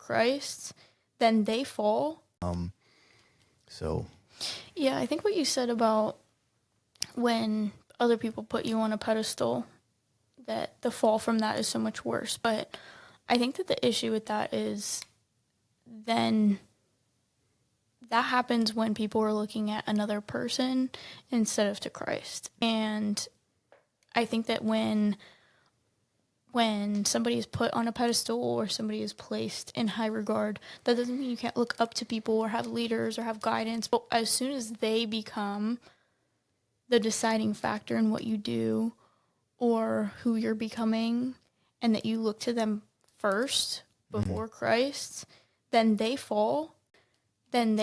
Christ, then they fall. So Yeah, I think what you said about when other people put you on a pedestal, that the fall from that is so much worse. But I think that the issue with that is then that happens when people are looking at another person instead of to Christ. And I think that when somebody is put on a pedestal or somebody is placed in high regard, that doesn't mean you can't look up to people or have leaders or have guidance. But as soon as they become the deciding factor in what you do or who you're becoming, and that you look to them first before Christ, then they fall. And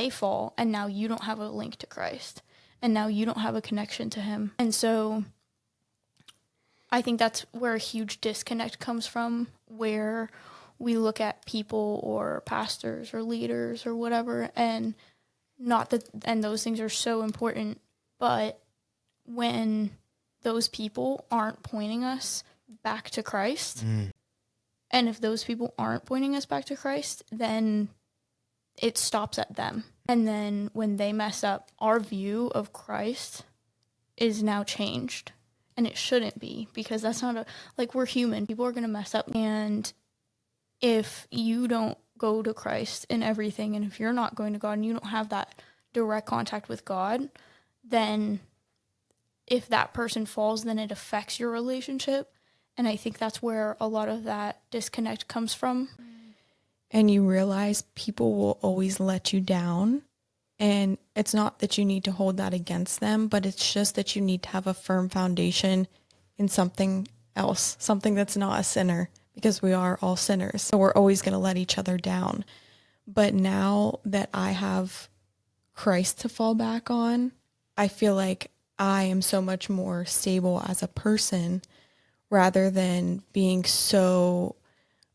now you don't have a link to Christ. And now you don't have a connection to him. And so I think that's where a huge disconnect comes from, where we look at people or pastors or leaders or whatever, and not that, and those things are so important, but when those people aren't pointing us back to Christ, and if those people aren't pointing us back to Christ, then it stops at them. And then when they mess up, our view of Christ is now changed. And it shouldn't be, because that's not we're human. People are going to mess up. And if you don't go to Christ in everything, and if you're not going to God and you don't have that direct contact with God, then if that person falls, then it affects your relationship. And I think that's where a lot of that disconnect comes from. And you realize people will always let you down. And it's not that you need to hold that against them, but it's just that you need to have a firm foundation in something else, something that's not a sinner, because we are all sinners. So we're always going to let each other down. But now that I have Christ to fall back on, I feel like I am so much more stable as a person, rather than being so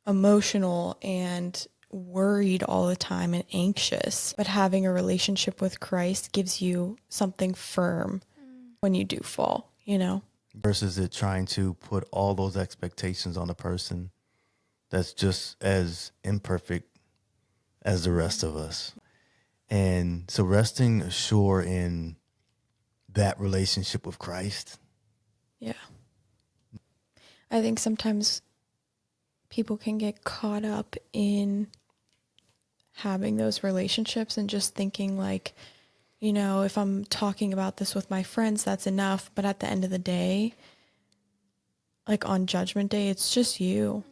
emotional and worried all the time and anxious. But having a relationship with Christ gives you something firm when you do fall, you know? versus it trying to put all those expectations on a person that's just as imperfect as the rest of us. And so resting assured in that relationship with Christ. Yeah. I think sometimes people can get caught up in having those relationships and just thinking like, you know, if I'm talking about this with my friends, that's enough. But at the end of the day, like on Judgment Day, it's just you.